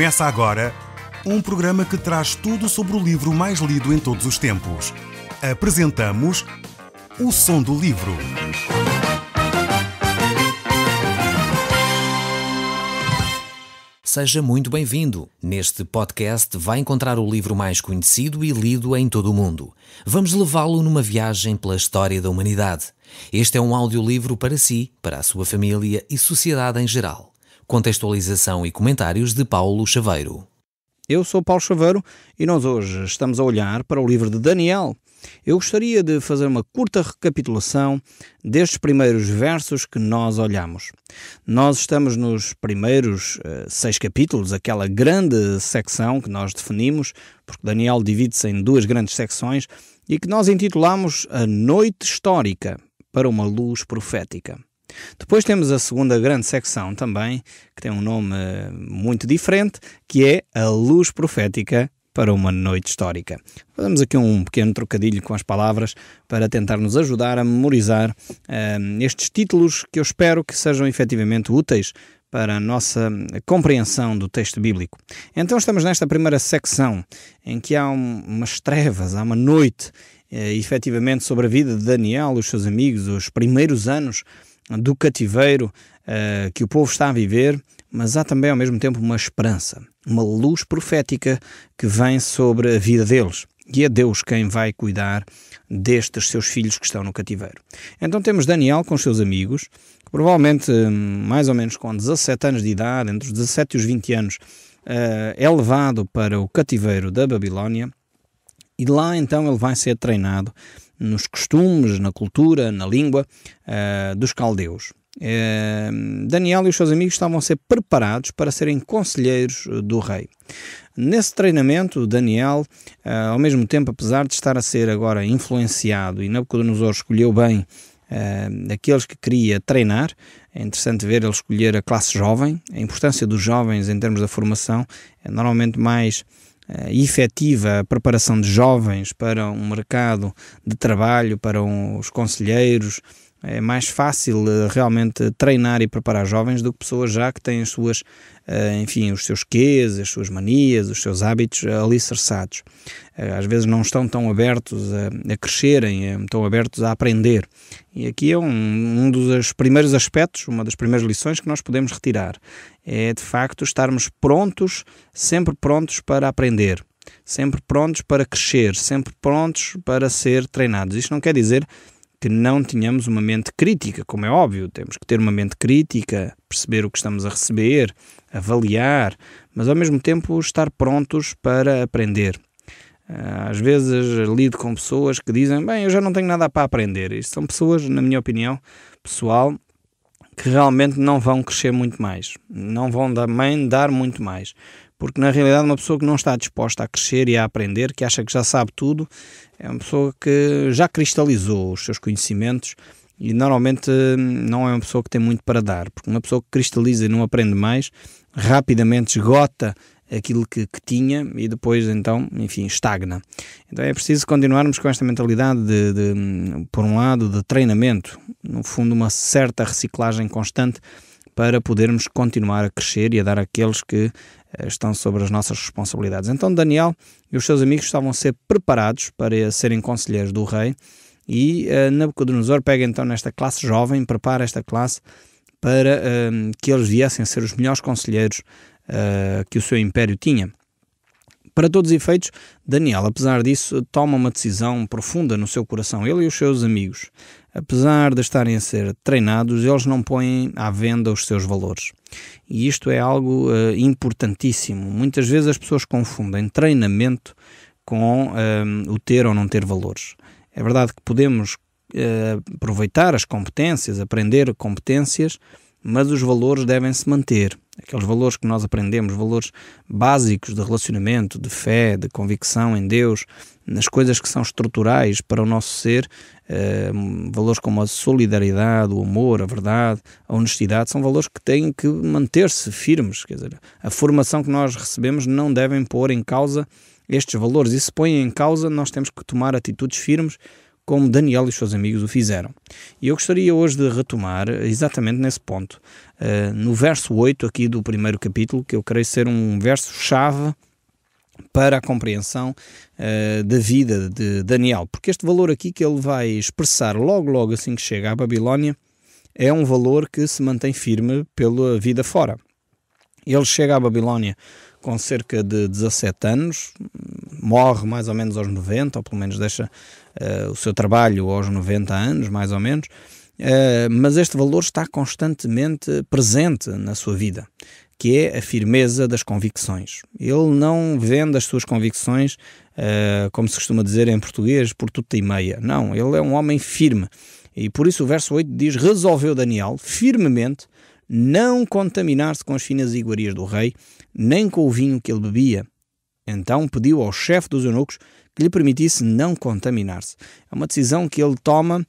Começa agora um programa que traz tudo sobre o livro mais lido em todos os tempos. Apresentamos O Som do Livro. Seja muito bem-vindo. Neste podcast vai encontrar o livro mais conhecido e lido em todo o mundo. Vamos levá-lo numa viagem pela história da humanidade. Este é um audiolivro para si, para a sua família e sociedade em geral. Contextualização e comentários de Paulo Chaveiro. Eu sou Paulo Chaveiro e nós hoje estamos a olhar para o livro de Daniel. Eu gostaria de fazer uma curta recapitulação destes primeiros versos que nós olhamos. Nós estamos nos primeiros 6 capítulos, aquela grande secção que nós definimos, porque Daniel divide-se em 2 grandes secções, e que nós intitulamos A Noite Histórica para uma Luz Profética. Depois temos a segunda grande secção também, que tem um nome muito diferente, que é A Luz Profética para uma Noite Histórica. Fazemos aqui um pequeno trocadilho com as palavras para tentar nos ajudar a memorizar estes títulos que eu espero que sejam efetivamente úteis para a nossa compreensão do texto bíblico. Então estamos nesta primeira secção em que há umas trevas, há uma noite efetivamente sobre a vida de Daniel e os seus amigos, os primeiros anos do cativeiro que o povo está a viver, mas há também ao mesmo tempo uma esperança, uma luz profética que vem sobre a vida deles. E é Deus quem vai cuidar destes seus filhos que estão no cativeiro. Então temos Daniel com os seus amigos, que provavelmente mais ou menos com 17 anos de idade, entre os 17 e os 20 anos, é levado para o cativeiro da Babilónia, e lá então ele vai ser treinado nos costumes, na cultura, na língua dos caldeus. Daniel e os seus amigos estavam a ser preparados para serem conselheiros do rei. Nesse treinamento, Daniel, ao mesmo tempo, apesar de estar a ser agora influenciado, e Nabucodonosor escolheu bem aqueles que queria treinar, é interessante ver ele escolher a classe jovem. A importância dos jovens em termos da formação é normalmente mais efetiva a preparação de jovens para um mercado de trabalho, para os conselheiros. É mais fácil realmente treinar e preparar jovens do que pessoas já que têm as suas, os seus quês, as suas manias, os seus hábitos alicerçados. Às vezes não estão tão abertos a crescerem, tão abertos a aprender. E aqui é um dos primeiros aspectos, uma das primeiras lições que nós podemos retirar. É de facto estarmos prontos, sempre prontos para aprender, sempre prontos para crescer, sempre prontos para ser treinados. Isto não quer dizer que não tenhamos uma mente crítica, como é óbvio, temos que ter uma mente crítica, perceber o que estamos a receber, avaliar, mas ao mesmo tempo estar prontos para aprender. Às vezes lido com pessoas que dizem, eu já não tenho nada para aprender. Isto são pessoas, na minha opinião pessoal, que realmente não vão crescer muito mais, não vão também dar muito mais. Porque na realidade uma pessoa que não está disposta a crescer e a aprender, que acha que já sabe tudo, é uma pessoa que já cristalizou os seus conhecimentos e normalmente não é uma pessoa que tem muito para dar, porque uma pessoa que cristaliza e não aprende mais, rapidamente esgota aquilo que tinha e depois então, estagna. Então é preciso continuarmos com esta mentalidade por um lado, de treinamento, no fundo uma certa reciclagem constante para podermos continuar a crescer e a dar àqueles que estão sobre as nossas responsabilidades. Então Daniel e os seus amigos estavam a ser preparados para serem conselheiros do rei e Nabucodonosor pega então nesta classe jovem, prepara esta classe para que eles viessem a ser os melhores conselheiros que o seu império tinha. Para todos os efeitos, Daniel, apesar disso, toma uma decisão profunda no seu coração, ele e os seus amigos. Apesar de estarem a ser treinados, eles não põem à venda os seus valores. E isto é algo importantíssimo. Muitas vezes as pessoas confundem treinamento com o ter ou não ter valores. É verdade que podemos aproveitar as competências, aprender competências, mas os valores devem-se manter. Aqueles valores que nós aprendemos, valores básicos de relacionamento, de fé, de convicção em Deus, nas coisas que são estruturais para o nosso ser, valores como a solidariedade, o amor, a verdade, a honestidade, são valores que têm que manter-se firmes. Quer dizer, a formação que nós recebemos não devem pôr em causa estes valores. E se põem em causa, nós temos que tomar atitudes firmes como Daniel e os seus amigos o fizeram. E eu gostaria hoje de retomar exatamente nesse ponto, no verso 8 aqui do primeiro capítulo, que eu creio ser um verso-chave para a compreensão da vida de Daniel, porque este valor aqui que ele vai expressar logo assim que chega à Babilónia é um valor que se mantém firme pela vida fora. Ele chega à Babilónia com cerca de 17 anos, morre mais ou menos aos 90, ou pelo menos deixa o seu trabalho aos 90 anos, mais ou menos, mas este valor está constantemente presente na sua vida, que é a firmeza das convicções. Ele não vende as suas convicções, como se costuma dizer em português, por tudo e meia. Não, ele é um homem firme. E por isso o verso 8 diz: resolveu Daniel firmemente não contaminar-se com as finas iguarias do rei, nem com o vinho que ele bebia. Então pediu ao chefe dos eunucos que lhe permitisse não contaminar-se. É uma decisão que ele toma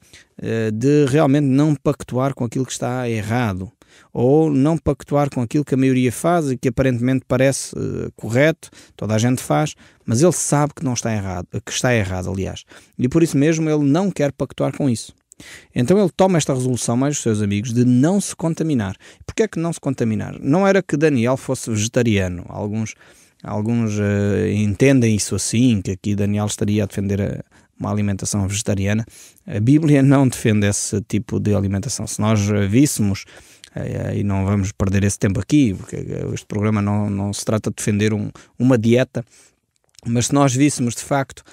de realmente não pactuar com aquilo que está errado, ou não pactuar com aquilo que a maioria faz e que aparentemente parece correto, toda a gente faz, mas ele sabe que não está errado, que está errado, aliás. E por isso mesmo ele não quer pactuar com isso. Então ele toma esta resolução, mais os seus amigos, de não se contaminar. Porquê é que não se contaminar? Não era que Daniel fosse vegetariano. Alguns entendem isso assim, que aqui Daniel estaria a defender uma alimentação vegetariana. A Bíblia não defende esse tipo de alimentação. Se nós víssemos, e não vamos perder esse tempo aqui, porque este programa não se trata de defender uma dieta, mas se nós víssemos de facto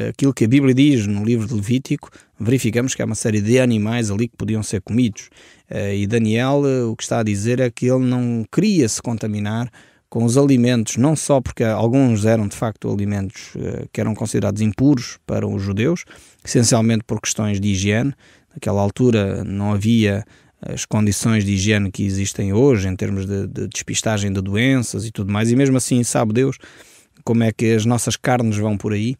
aquilo que a Bíblia diz no livro de Levítico, verificamos que há uma série de animais ali que podiam ser comidos. E Daniel o que está a dizer é que ele não queria se contaminar com os alimentos, não só porque alguns eram de facto alimentos que eram considerados impuros para os judeus, essencialmente por questões de higiene. Naquela altura não havia as condições de higiene que existem hoje, em termos de despistagem de doenças e tudo mais, e mesmo assim sabe Deus como é que as nossas carnes vão por aí,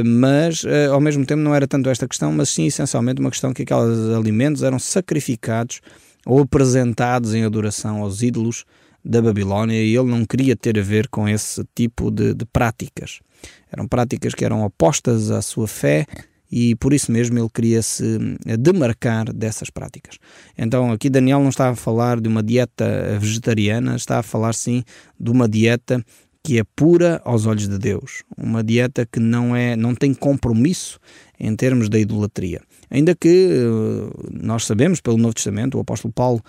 mas ao mesmo tempo não era tanto esta questão, mas sim essencialmente uma questão que aqueles alimentos eram sacrificados ou apresentados em adoração aos ídolos da Babilónia, e ele não queria ter a ver com esse tipo de práticas. Eram práticas que eram opostas à sua fé, e por isso mesmo ele queria se demarcar dessas práticas. Então aqui Daniel não está a falar de uma dieta vegetariana, está a falar sim de uma dieta que é pura aos olhos de Deus, uma dieta que não tem compromisso em termos da idolatria. Ainda que nós sabemos pelo Novo Testamento, o apóstolo Paulo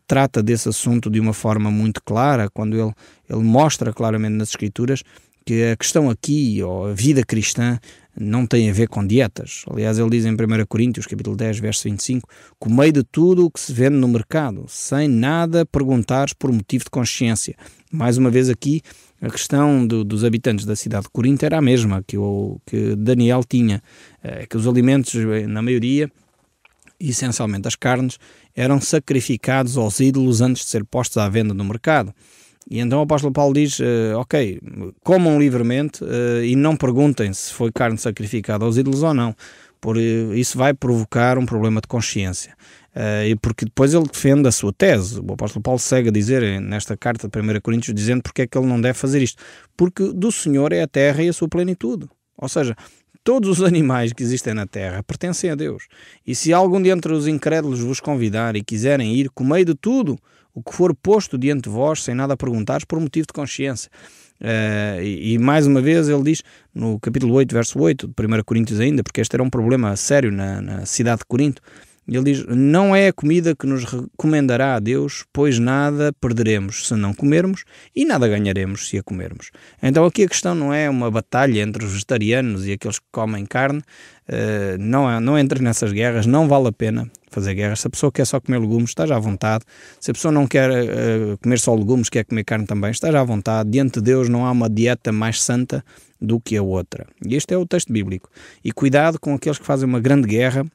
trata desse assunto de uma forma muito clara, quando ele mostra claramente nas Escrituras que a questão aqui, ou a vida cristã, não tem a ver com dietas. Aliás, ele diz em 1 Coríntios, capítulo 10, verso 25, comei de tudo o que se vende no mercado, sem nada perguntares por motivo de consciência. Mais uma vez aqui, a questão dos habitantes da cidade de Corinto era a mesma que Daniel tinha, que os alimentos, na maioria, essencialmente as carnes, eram sacrificados aos ídolos antes de ser postos à venda no mercado. E então o apóstolo Paulo diz, ok, comam livremente e não perguntem se foi carne sacrificada aos ídolos ou não, por isso vai provocar um problema de consciência. E porque depois ele defende a sua tese. O apóstolo Paulo segue a dizer nesta carta de 1 Coríntios, dizendo porque é que ele não deve fazer isto. Porque do Senhor é a terra e a sua plenitude. Ou seja, todos os animais que existem na terra pertencem a Deus. E se algum de entre os incrédulos vos convidar e quiserem ir, comei de tudo o que for posto diante de vós, sem nada perguntares, por motivo de consciência. E mais uma vez ele diz, no capítulo 8, verso 8, de 1 Coríntios ainda, porque este era um problema sério na cidade de Corinto, ele diz, não é a comida que nos recomendará a Deus, pois nada perderemos se não comermos e nada ganharemos se a comermos. Então aqui a questão não é uma batalha entre os vegetarianos e aqueles que comem carne, não entre nessas guerras, não vale a pena fazer guerras. Se a pessoa quer só comer legumes, esteja à vontade. Se a pessoa não quer comer só legumes, quer comer carne também, esteja à vontade. Diante de Deus não há uma dieta mais santa do que a outra. E este é o texto bíblico. E cuidado com aqueles que fazem uma grande guerra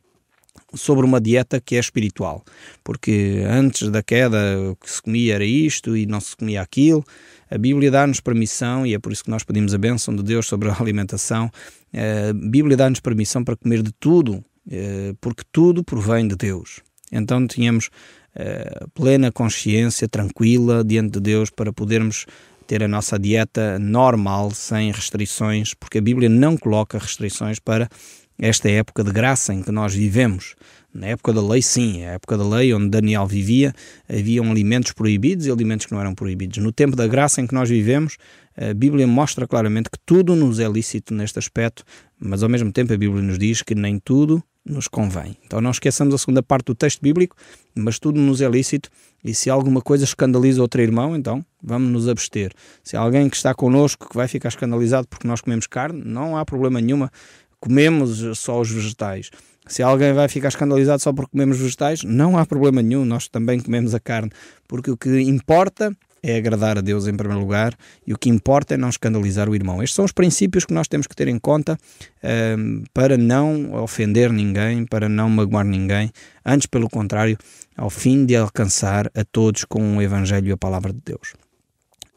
sobre uma dieta que é espiritual, porque antes da queda o que se comia era isto e não se comia aquilo. A Bíblia dá-nos permissão, e é por isso que nós pedimos a bênção de Deus sobre a alimentação. A Bíblia dá-nos permissão para comer de tudo, porque tudo provém de Deus. Então tínhamos plena consciência, tranquila diante de Deus, para podermos ter a nossa dieta normal, sem restrições, porque a Bíblia não coloca restrições para Esta é a época de graça em que nós vivemos. Na época da lei, sim, é a época da lei onde Daniel vivia, haviam alimentos proibidos e alimentos que não eram proibidos. No tempo da graça em que nós vivemos, a Bíblia mostra claramente que tudo nos é lícito neste aspecto, mas ao mesmo tempo a Bíblia nos diz que nem tudo nos convém. Então não esqueçamos a segunda parte do texto bíblico, mas tudo nos é lícito, e se alguma coisa escandaliza outro irmão, então vamos nos abster. Se há alguém que está connosco que vai ficar escandalizado porque nós comemos carne, não há problema nenhuma, comemos só os vegetais. Se alguém vai ficar escandalizado só porque comemos vegetais, não há problema nenhum, nós também comemos a carne, porque o que importa é agradar a Deus em primeiro lugar, e o que importa é não escandalizar o irmão. Estes são os princípios que nós temos que ter em conta para não ofender ninguém, para não magoar ninguém, antes pelo contrário, ao fim de alcançar a todos com o Evangelho e a Palavra de Deus.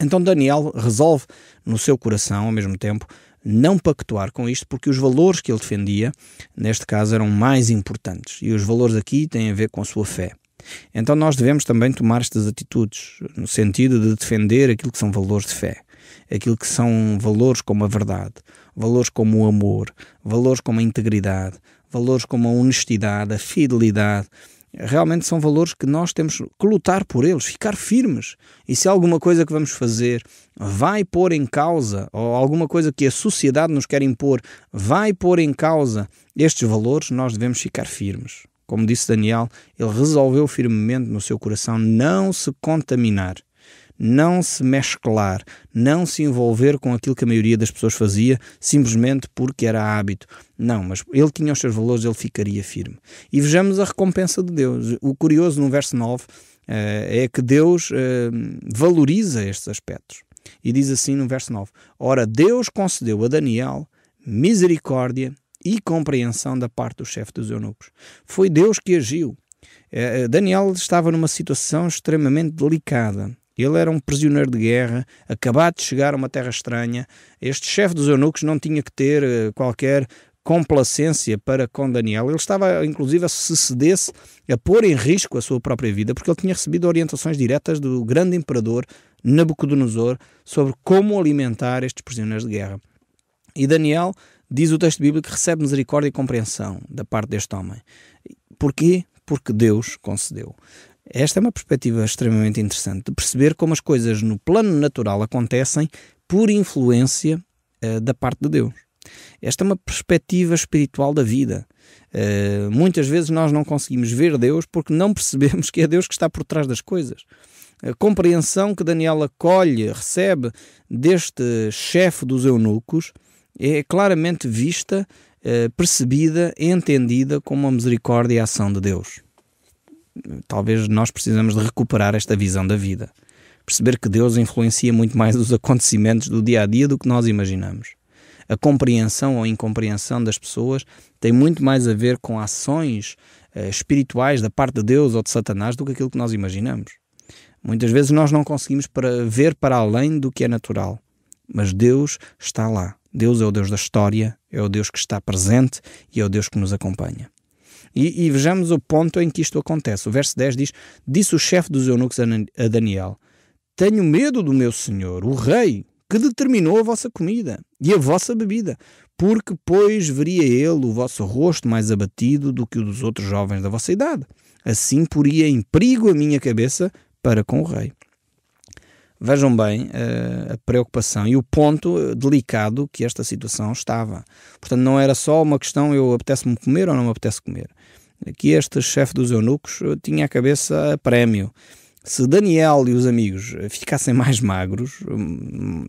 Então Daniel resolve no seu coração, ao mesmo tempo, não pactuar com isto, porque os valores que ele defendia, neste caso, eram mais importantes. E os valores aqui têm a ver com a sua fé. Então nós devemos também tomar estas atitudes, no sentido de defender aquilo que são valores de fé. Aquilo que são valores como a verdade, valores como o amor, valores como a integridade, valores como a honestidade, a fidelidade. Realmente são valores que nós temos que lutar por eles, ficar firmes. E se alguma coisa que vamos fazer vai pôr em causa, ou alguma coisa que a sociedade nos quer impor, vai pôr em causa estes valores, nós devemos ficar firmes. Como disse Daniel, ele resolveu firmemente no seu coração não se contaminar, não se mesclar, não se envolver com aquilo que a maioria das pessoas fazia, simplesmente porque era hábito. Não, mas ele tinha os seus valores, ele ficaria firme. E vejamos a recompensa de Deus. O curioso no verso 9 é que Deus valoriza estes aspectos. E diz assim no verso 9: Ora, Deus concedeu a Daniel misericórdia e compreensão da parte do chefe dos eunucos. Foi Deus que agiu. Daniel estava numa situação extremamente delicada. Ele era um prisioneiro de guerra, acabado de chegar a uma terra estranha. Este chefe dos eunucos não tinha que ter qualquer complacência para com Daniel. Ele estava, inclusive, se cedesse a pôr em risco a sua própria vida, porque ele tinha recebido orientações diretas do grande imperador Nabucodonosor sobre como alimentar estes prisioneiros de guerra. E Daniel, diz o texto bíblico, que recebe misericórdia e compreensão da parte deste homem. Porquê? Porque Deus concedeu. Esta é uma perspectiva extremamente interessante, de perceber como as coisas no plano natural acontecem por influência da parte de Deus. Esta é uma perspectiva espiritual da vida. Muitas vezes nós não conseguimos ver Deus porque não percebemos que é Deus que está por trás das coisas. A compreensão que Daniel acolhe, recebe deste chefe dos eunucos, é claramente vista, percebida, entendida como uma misericórdia e a ação de Deus. Talvez nós precisamos de recuperar esta visão da vida. Perceber que Deus influencia muito mais os acontecimentos do dia a dia do que nós imaginamos. A compreensão ou incompreensão das pessoas tem muito mais a ver com ações espirituais da parte de Deus ou de Satanás do que aquilo que nós imaginamos. Muitas vezes nós não conseguimos ver para além do que é natural, mas Deus está lá. Deus é o Deus da história, é o Deus que está presente e é o Deus que nos acompanha. E vejamos o ponto em que isto acontece. O verso 10 diz: Disse o chefe dos eunucos a Daniel: Tenho medo do meu senhor, o rei, que determinou a vossa comida e a vossa bebida, porque, pois, veria ele o vosso rosto mais abatido do que o dos outros jovens da vossa idade. Assim poria em perigo a minha cabeça para com o rei. Vejam bem a preocupação e o ponto delicado que esta situação estava. Portanto, não era só uma questão, eu apetece-me comer ou não me apetece comer. Aqui este chefe dos eunucos tinha a cabeça a prémio. Se Daniel e os amigos ficassem mais magros,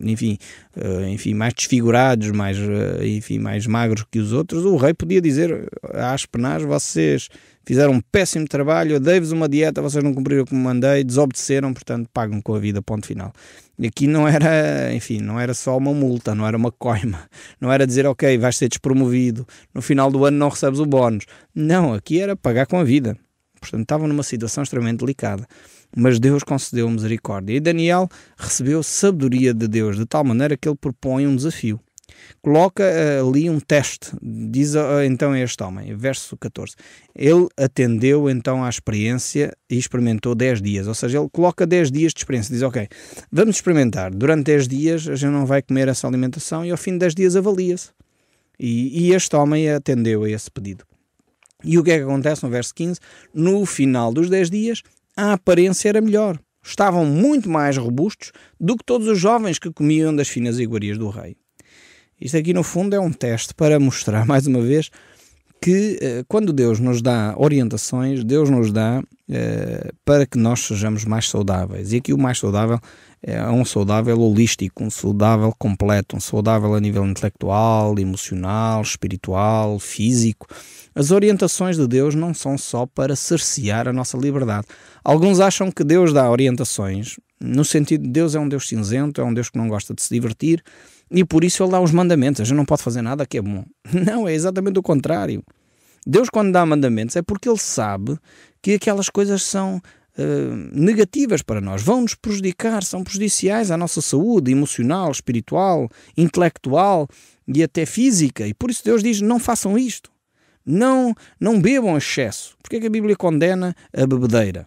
enfim, mais desfigurados, mais magros que os outros, o rei podia dizer a Aspenaz: vocês fizeram um péssimo trabalho, eu dei-vos uma dieta, vocês não cumpriram como mandei, desobedeceram, portanto pagam com a vida, ponto final. E aqui não era só uma multa, não era uma coima, não era dizer ok, vais ser despromovido, no final do ano não recebes o bónus. Não, aqui era pagar com a vida. Portanto, estavam numa situação extremamente delicada. Mas Deus concedeu misericórdia. E Daniel recebeu sabedoria de Deus, de tal maneira que ele propõe um desafio. Coloca ali um teste, diz então a este homem, verso 14. Ele atendeu então à experiência e experimentou 10 dias. Ou seja, ele coloca 10 dias de experiência. Diz, ok, vamos experimentar. Durante 10 dias a gente não vai comer essa alimentação e ao fim de 10 dias avalia-se. E este homem atendeu a esse pedido. E o que é que acontece no verso 15? No final dos 10 dias, a aparência era melhor. Estavam muito mais robustos do que todos os jovens que comiam das finas iguarias do rei. Isto aqui, no fundo, é um teste para mostrar, mais uma vez, que quando Deus nos dá orientações, Deus nos dá para que nós sejamos mais saudáveis. E aqui o mais saudável é um saudável holístico, um saudável completo, um saudável a nível intelectual, emocional, espiritual, físico. As orientações de Deus não são só para cercear a nossa liberdade. Alguns acham que Deus dá orientações no sentido de Deus é um Deus cinzento, é um Deus que não gosta de se divertir e por isso Ele dá os mandamentos. A gente não pode fazer nada que é bom. Não, é exatamente o contrário. Deus, quando dá mandamentos, é porque Ele sabe que aquelas coisas são negativas para nós, vão nos prejudicar, são prejudiciais à nossa saúde emocional, espiritual, intelectual e até física. E por isso Deus diz, não façam isto. Não bebam excesso. Porquê é que a Bíblia condena a bebedeira?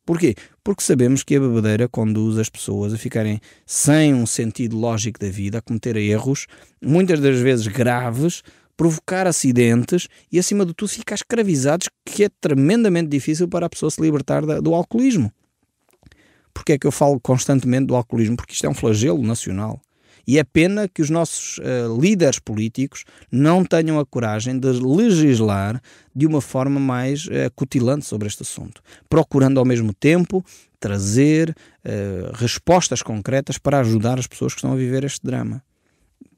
Porquê? Porque sabemos que a bebedeira conduz as pessoas a ficarem sem um sentido lógico da vida, a cometer erros, muitas das vezes graves, provocar acidentes e, acima de tudo, ficar escravizados, que é tremendamente difícil para a pessoa se libertar do alcoolismo. Porquê é que eu falo constantemente do alcoolismo? Porque isto é um flagelo nacional. E é pena que os nossos líderes políticos não tenham a coragem de legislar de uma forma mais acutilante sobre este assunto, procurando ao mesmo tempo trazer respostas concretas para ajudar as pessoas que estão a viver este drama.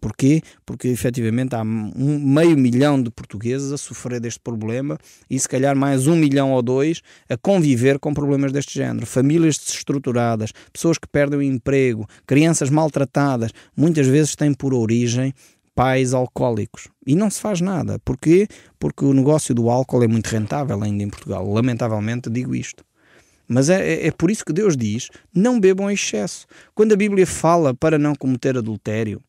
Porquê? Porque efetivamente há 500 mil de portugueses a sofrer deste problema e se calhar mais 1 milhão ou 2 a conviver com problemas deste género. Famílias desestruturadas, pessoas que perdem o emprego, crianças maltratadas, muitas vezes têm por origem pais alcoólicos. E não se faz nada. Porquê? Porque o negócio do álcool é muito rentável ainda em Portugal. Lamentavelmente digo isto. Mas é por isso que Deus diz, não bebam em excesso. Quando a Bíblia fala para não cometer adultério,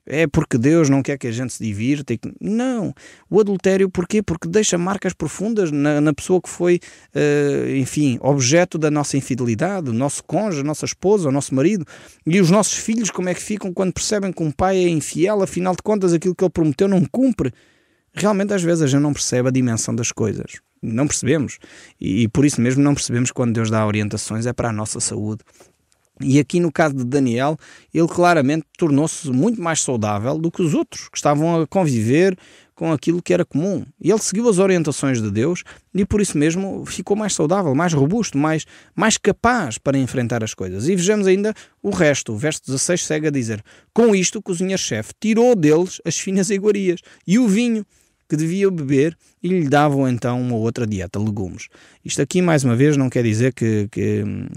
é porque Deus não quer que a gente se divirta? Não. O adultério, porquê? Porque deixa marcas profundas na pessoa que foi, objeto da nossa infidelidade, o nosso cônjuge, a nossa esposa, o nosso marido. E os nossos filhos, como é que ficam quando percebem que um pai é infiel? Afinal de contas, aquilo que ele prometeu não cumpre. Realmente, às vezes, a gente não percebe a dimensão das coisas. Não percebemos. E por isso mesmo não percebemos que quando Deus dá orientações é para a nossa saúde. E aqui no caso de Daniel, ele claramente tornou-se muito mais saudável do que os outros, que estavam a conviver com aquilo que era comum. E ele seguiu as orientações de Deus e por isso mesmo ficou mais saudável, mais robusto, mais capaz para enfrentar as coisas. E vejamos ainda o resto. O verso 16 segue a dizer: com isto o cozinheiro-chefe tirou deles as finas iguarias e o vinho que devia beber e lhe davam então uma outra dieta, legumes. Isto aqui, mais uma vez, não quer dizer que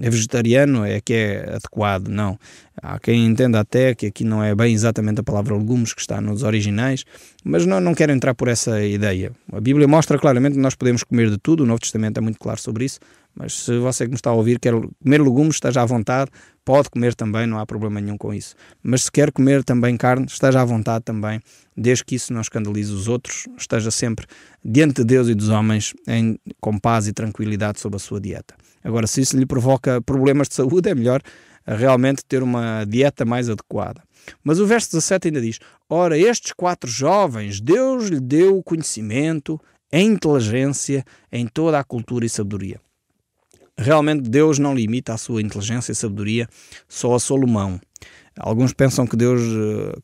é vegetariano é que é adequado, não. Há quem entenda até que aqui não é bem exatamente a palavra legumes que está nos originais, mas não quero entrar por essa ideia. A Bíblia mostra claramente que nós podemos comer de tudo, o Novo Testamento é muito claro sobre isso, mas se você que me está a ouvir quer comer legumes, esteja à vontade, pode comer também, não há problema nenhum com isso. Mas se quer comer também carne, esteja à vontade também, desde que isso não escandalize os outros, esteja sempre diante de Deus e dos homens com paz e tranquilidade sobre a sua dieta. Agora, se isso lhe provoca problemas de saúde, é melhor realmente ter uma dieta mais adequada. Mas o verso 17 ainda diz: ora, estes 4 jovens, Deus lhe deu o conhecimento, a inteligência em toda a cultura e sabedoria. Realmente Deus não limita a sua inteligência e sabedoria só a Salomão. Alguns pensam que Deus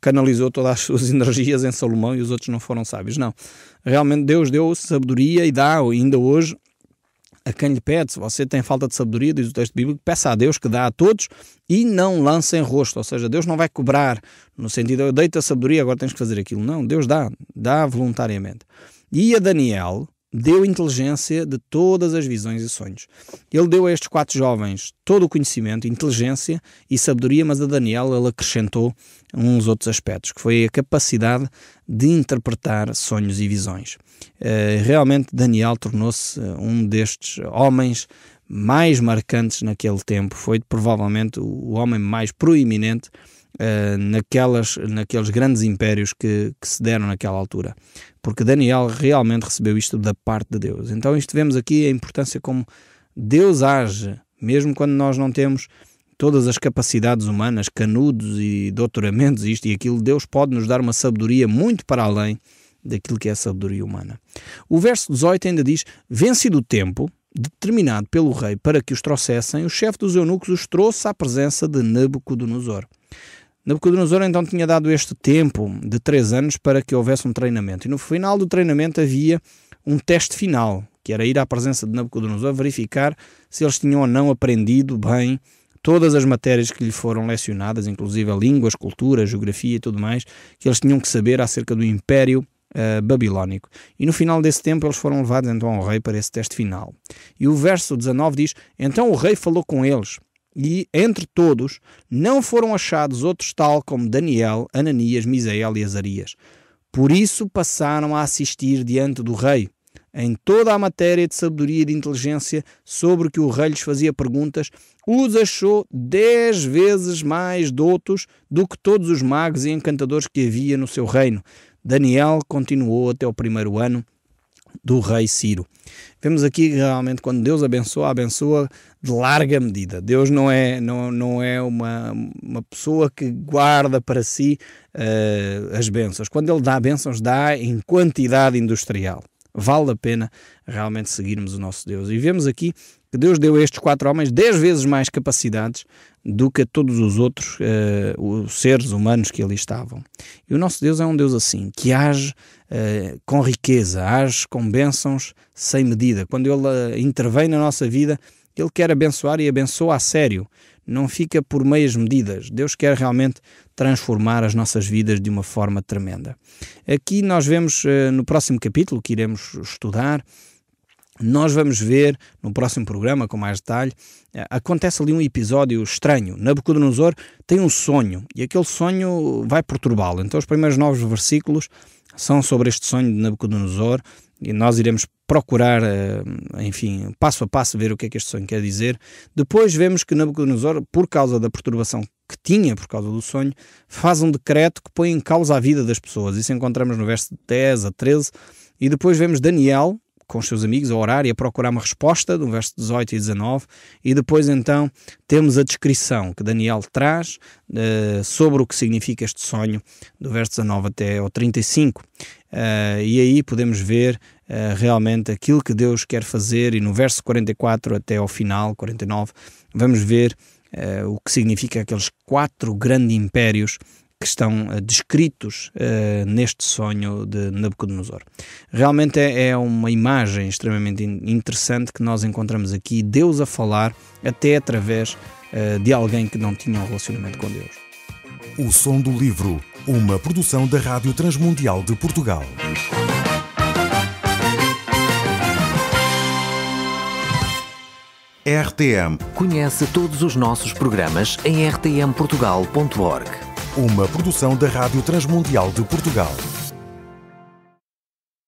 canalizou todas as suas energias em Salomão e os outros não foram sábios. Não. Realmente Deus deu sabedoria e dá ainda hoje a quem lhe pede. Se você tem falta de sabedoria, diz o texto bíblico, peça a Deus que dá a todos e não lance em rosto. Ou seja, Deus não vai cobrar no sentido, eu dei-te a sabedoria, agora tens que fazer aquilo. Não, Deus dá voluntariamente. E a Daniel deu inteligência de todas as visões e sonhos. Ele deu a estes 4 jovens todo o conhecimento, inteligência e sabedoria, mas a Daniel ele acrescentou uns outros aspectos, que foi a capacidade de interpretar sonhos e visões. Realmente Daniel tornou-se um destes homens mais marcantes naquele tempo, foi provavelmente o homem mais proeminente naqueles grandes impérios que se deram naquela altura, porque Daniel realmente recebeu isto da parte de Deus. Então isto vemos aqui a importância como Deus age, mesmo quando nós não temos todas as capacidades humanas, canudos e doutoramentos, isto e aquilo, Deus pode nos dar uma sabedoria muito para além daquilo que é a sabedoria humana. O verso 18 ainda diz: vencido o tempo determinado pelo rei para que os trouxessem, o chefe dos eunucos os trouxe à presença de Nabucodonosor. Nabucodonosor então tinha dado este tempo de 3 anos para que houvesse um treinamento. E no final do treinamento havia um teste final, que era ir à presença de Nabucodonosor, verificar se eles tinham ou não aprendido bem todas as matérias que lhe foram lecionadas, inclusive a línguas, cultura, geografia e tudo mais, que eles tinham que saber acerca do Império Babilónico. E no final desse tempo eles foram levados então ao rei para esse teste final. E o verso 19 diz: então o rei falou com eles, e entre todos não foram achados outros tal como Daniel, Ananias, Misael e Azarias. Por isso passaram a assistir diante do rei em toda a matéria de sabedoria e de inteligência sobre que o rei lhes fazia perguntas. Os achou 10 vezes mais doutos do que todos os magos e encantadores que havia no seu reino. Daniel continuou até o 1º ano do rei Ciro. Vemos aqui realmente quando Deus abençoa de larga medida. Deus não é uma pessoa que guarda para si as bênçãos. Quando Ele dá bênçãos, dá em quantidade industrial. Vale a pena realmente seguirmos o nosso Deus. E vemos aqui que Deus deu a estes 4 homens 10 vezes mais capacidades do que a todos os outros os seres humanos que ali estavam. E o nosso Deus é um Deus assim, que age com riqueza, age com bênçãos sem medida. Quando Ele intervém na nossa vida, Ele quer abençoar e abençoa a sério. Não fica por meias medidas. Deus quer realmente transformar as nossas vidas de uma forma tremenda. Aqui nós vemos no próximo capítulo que iremos estudar, nós vamos ver no próximo programa com mais detalhe, acontece ali um episódio estranho. Nabucodonosor tem um sonho e aquele sonho vai perturbá-lo. Então os primeiros 9 versículos são sobre este sonho de Nabucodonosor e nós iremos procurar, enfim, passo a passo ver o que é que este sonho quer dizer. Depois vemos que Nabucodonosor, por causa da perturbação que tinha por causa do sonho, faz um decreto que põe em causa a vida das pessoas. Isso encontramos no verso 10 a 13. E depois vemos Daniel com os seus amigos a orar e a procurar uma resposta, no verso 18 e 19, e depois então temos a descrição que Daniel traz sobre o que significa este sonho, do verso 19 até ao 35, e aí podemos ver realmente aquilo que Deus quer fazer, e no verso 44 até ao final, 49, vamos ver o que significa aqueles 4 grandes impérios que estão descritos neste sonho de Nabucodonosor. Realmente é uma imagem extremamente interessante que nós encontramos aqui, Deus a falar até através de alguém que não tinha um relacionamento com Deus. O Som do Livro, uma produção da Rádio Transmundial de Portugal. RTM. Conhece todos os nossos programas em rtmportugal.org. Uma produção da Rádio Transmundial de Portugal.